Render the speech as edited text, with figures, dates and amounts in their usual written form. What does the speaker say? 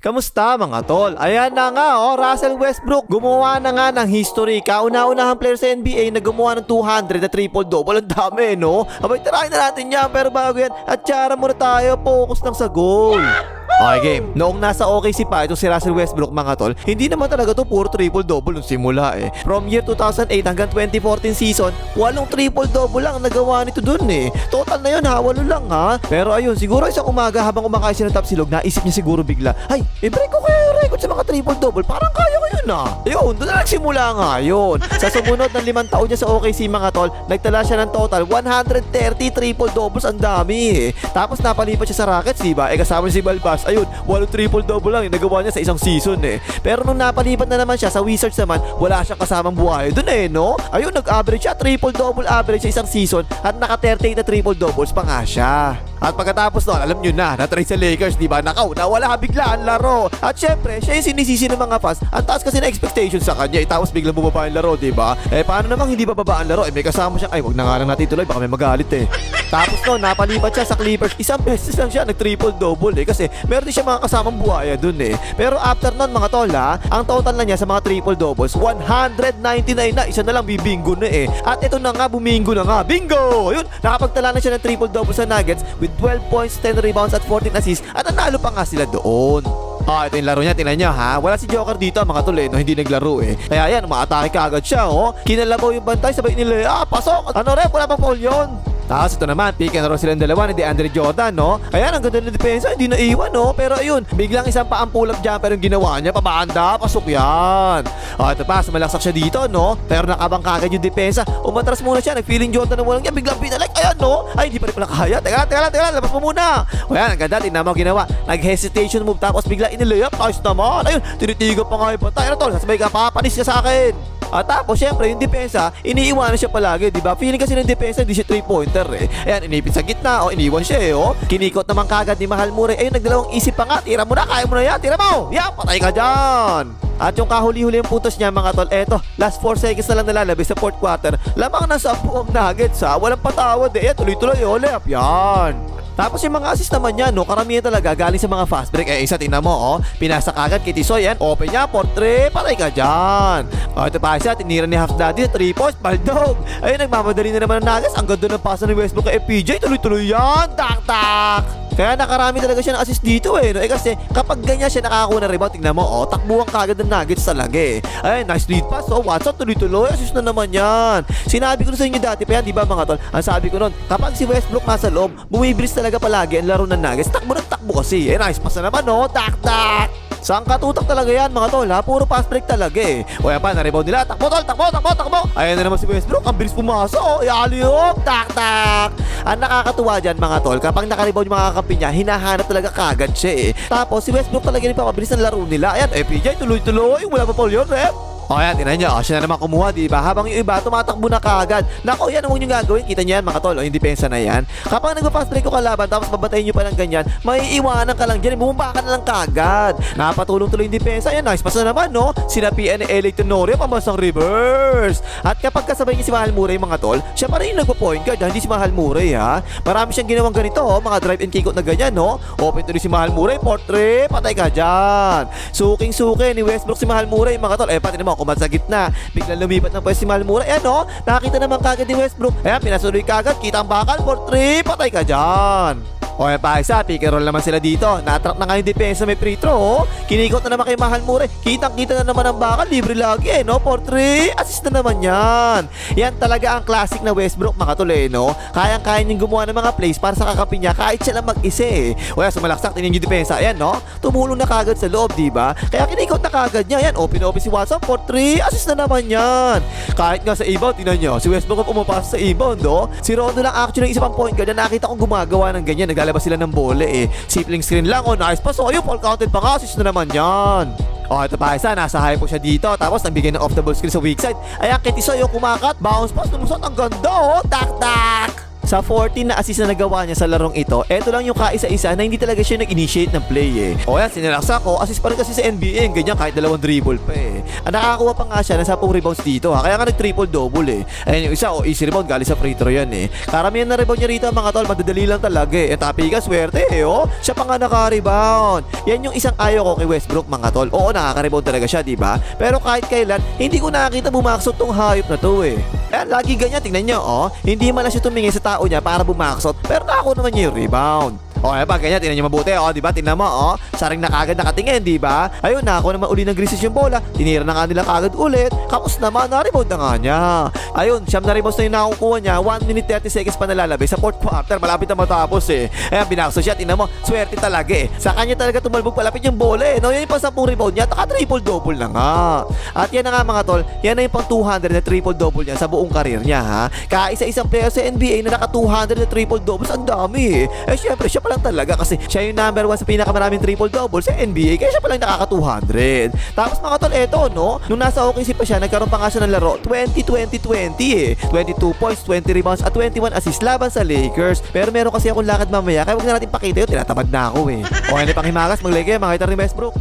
Kamusta mga tol? Ayan na nga Russell Westbrook gumawa na nga ng history. Kauna-unahang player sa NBA na gumawa ng 200 na triple-double. Ang dami no? Abay tarahin na natin yan, pero bago yan, at tsara muna tayo, focus lang sa goal. Okay game, noong nasa OKC pa ito si Russell Westbrook mga tol, hindi naman talaga to puro triple-double nung simula eh. From year 2008 hanggang 2014 season, 8 triple-double lang ang nagawa nito dun eh. Total na yun ha, 8 lang ha. Pero ayun, siguro isang umaga habang kumakain siya ng top silog, naisip niya siguro bigla, ay, i-break ko kaya yung record sa mga triple-double, parang kaya ko yun ah. Ayun, doon na nagsimula nga yun. Sa sumunod ng 5 taon niya sa OKC mga tol, nagtala siya ng total 130 triple-doubles, ang dami eh. Tapos napalipat siya sa Rockets, diba? Kasama si Balbas, ayun, 8 triple-double lang yung nagawa niya sa isang season eh. Pero nung napalipat na naman siya sa Wizards naman, wala siyang kasamang buhay dun eh, no? Ayun, nag-average siya, triple-double average sa isang season at naka-38 na triple-doubles pa nga siya. At pagkatapos nun, alam nyo na trade sa Lakers, diba? Nakaw, nawala bigla ang laro. At syempre, siya yung sinisisi ng mga fans. Ang taas kasi na expectation sa kanya, tapos biglang bumaba yung laro, diba? Paano namang hindi bababa ang laro? May kasama siya, ay wag na nga lang natin tuloy, baka may magalit eh. Tapos nun, napalipat siya sa Clippers. Isang beses lang siya nag-triple-double eh, kasi meron din siya mga kasamang buhaya dun eh. Pero after nun mga tol ang total na niya sa mga triple-doubles 199 na, isa na lang bibingo na eh. At ito na nga, bumingo na nga, bingo! Ayun, nakapagtala na siya ng triple-double sa Nuggets with 12 points, 10 rebounds at 14 assists, at nanalo pa nga sila doon. Ito yung laro niya, tingnan niya ha. Wala si Joker dito mga tol no, hindi naglaro eh. Kaya yan, umaatake ka agad siya Kinalabaw yung bantay, sabay nila, pasok! Ano rin, wala pang foul yun. Tapos ito naman, pick and roll silang dalawa ni DeAndre Jordan, no? Ayan, ang ganda ng depensa, hindi naiwan, no? Pero ayun, biglang isang paampulag jumper yung ginawa niya, pabanda, pasok yan. Ito pa, sumalaksak siya dito, no? Pero nakabang kagad yung depensa. Umatras muna siya, nag-feeling Jordan na walang niya, biglang pinalik, ayan, no? Ay, hindi pa rin pala kaya. Teka lang, labas mo muna. Ayan, ang ganda, tingnan mo ginawa. Nag-hesitation move, tapos bigla inilayap, ayos naman. Ayun, tinitigo pa nga yung bantay. Ano tol, sasabay ka pa, panis ka sa akin. At tapos syempre yung depensa, iniiwanan siya palagi, di ba? Feeling kasi ng depensa hindi siya 3-pointer eh. Ayan, inipit sa gitna, iniwan siya eh Kinikot naman kagad ni Mahal Murray. Ayun, nagdalawang isip pa nga, tira mo na, kaya mo na yan, tira mo! Yan, patay ka dyan! At yung kahuli-huli yung puntos niya mga tol, eto, last 4 seconds na lang nalalabis sa fourth quarter. Lamang na 10 ang Nuggets Walang patawad eh. Ayan, tuloy-tuloy layup, yan. Tapos yung mga assist naman niya, no, karamihan talaga galing sa mga fast break. Isa tingnan mo, pinasa kagad kay Tisoy, yan, open niya, 4-3, patay ka dyan. Ito pa isa, tinira ni Half Daddy sa 3 points, baldog. Ayun, nagmamadali na naman ng Nuggets. Ang ganda ng pasa ni Westbrook kay FPJ, tuloy-tuloy yan, tak-tak. Kaya nakarami talaga siya ng assist dito no? Kasi kapag ganyan siya nakakakuha ng rebound, tingnan mo, takbuhan kagad ng Nuggets talaga eh. Ay, nice lead pass, Watson, tuloy-tuloy, assist na naman yan. Sinabi ko na sa inyo dati pa yan, di ba mga tol? Ang sabi ko nun, kapag si Westbrook nasa loob, bumibilis talaga palagi ang laro ng Nuggets. Takbo ng takbo kasi. Nice pass na naman, tak-tak. Saan katutak talaga yan mga tol puro fast break talaga eh. O yan pa, na-rebound nila, takbo tol, takbo. Ayan na naman si Westbrook, ang bilis pumasok Yaliyok, tak-tak. Ang nakakatuwa dyan mga tol, kapag nakarebound yung mga kakampi niya, hinahanap talaga kagad siya eh. Tapos si Westbrook talaga rin papabilis ng laro nila. Ayan, FPJ, tuloy-tuloy, wala pa foul yun, rep. Ayan, tingnan nyo, siya na naman kumuha, diba? Habang yung iba, tumatakbo na kaagad. Nako, yan ang huwag nyo gagawin. Kita nyo yan, mga tol, yung depensa na yan. Kapag nag-fast break ko kalaban, tapos babatayin nyo pa ng ganyan, may iwanan ka lang dyan, bumaba ka na lang kaagad. Napatulong tuloy yung depensa. Ayan, nice pass na naman, no? Sinapian ni LA Tenorio, pambasang reverse. At kapag kasabay niya si Mahal Murray, mga tol, siya pa rin yung nagpo-point guard, hindi si Mahal Murray, ha? Marami siyang ginawang ganito, mga drive and kick out na ganyan, no? Open tuloy si Mahal Murray, portrait, patay ka dyan. Suking-suki ni Westbrook si Mahal Murray, mga tol. Pati naman, kumat sa gitna, biglang lumipat ng pwesto si Mahal Murray. Ayan nakita naman kagad ni Westbrook. Ayan, pinasuloy kagad, kita ang bakal, 4-3, patay ka dyan. O yan pa isa, pick and roll naman sila dito. Natrap na nga yung depensa, may free throw Kinikot na naman kay Mahal Murray. Kitang-kita na naman ang bakal, libre lagi 4-3, assist na naman yan. Yan talaga ang classic na Westbrook mga tol no? Kayang-kaya niyang gumawa ng mga plays para sa kakampi niya kahit siya lang mag-isa O yan, sumalaksak, tingnan yung depensa. Ayan tumulong na kagad sa loob, diba? Kaya kinikot na kagad niya. Ayan, open si Watson, 4-3, assist na naman yan. Kahit nga sa inbound, tingnan nyo, si Westbrook ang pumapasa sa inbound Si Rondo lang actually yung isa pang point guard na nakita kong gumagawa ng ganyan. Naglalabas sila ng bola Sipling screen lang nice pass ayun, fall counted pa nga, assist na naman yan. Ito pa isa, nasa high po siya dito. Tapos nagbigay ng off the ball screen sa weak side. Ayan, kay Tisoy kumakat, bounce pass, lumusot, ang ganda tak-tak. sa 14 na assist na nagawa niya sa larong ito, eto lang yung kaisa-isa na hindi talaga siya nag-initiate ng play eh. O yan, sinilaksa ko, assist pa rin kasi sa NBA, ganyan kahit 2 dribble pa eh. Nakakakuha pa nga siya ng 10 rebounds dito ha, kaya nga nag-triple-double eh. Ayun yung isa, easy rebound, galing sa free throw yan eh. Karamihan na rebound niya rito mga tol, madadali lang talaga eh. Tapi ka, swerte eh oh. Siya pa nga naka-rebound. Yan yung isang ayaw ko kay Westbrook mga tol. Oo, nakaka-rebound talaga siya, diba? Pero kahit kailan, hindi ko nakakita bumaksot tong hayop na to eh. Ayan, lagi ganyan, tingnan nyo oh. Hindi man lang siya tumingin sa tao niya para bumaksot, pero nakakuha naman niya yung rebound. O, pa ganyan, tingnan nyo mabuti, o, diba? Tingnan mo, o, saring na kagad nakatingin, diba? Ayun, nakakuha naman uli ng Grizzlies yung bola, tinira na nga nila kagad ulit, kapos naman, na-rebound na nga niya. Ayun, siyam na rebounds na yung nakukuha niya, 1 minute 30 seconds pa nalalabay sa 4th quarter, malapit na matapos eh. Ayan, binakso siya, tingnan mo, swerte talaga eh. Sa kanya talaga tumalbog palapit yung bola eh, no? Yan yung pang 10 rebound niya, taka triple-double na nga. At yan na nga mga tol, yan na yung pang 200 na triple-double niya sa buong karir niya, ha? Kaisa-isang player sa NBA na naka 200 na triple-doubles, ang dami eh. Eh, syempre, siya pa lang talaga kasi siya yung number 1 sa pinakamaraming triple-double sa NBA, kaya siya pa lang nakaka 200. Tapos mga tol, eto, no? Nung nasa OKC pa siya, nagkaroon pa nga siya ng laro 20-20-20 eh. 22 points, 20 rebounds at 21 assists laban sa Lakers. Pero meron kasi akong lakad mamaya, kaya wag na natin pakita yun, tinatamad na ako eh. O, ano pang himagas, mag-leg mga kita ni Westbrook.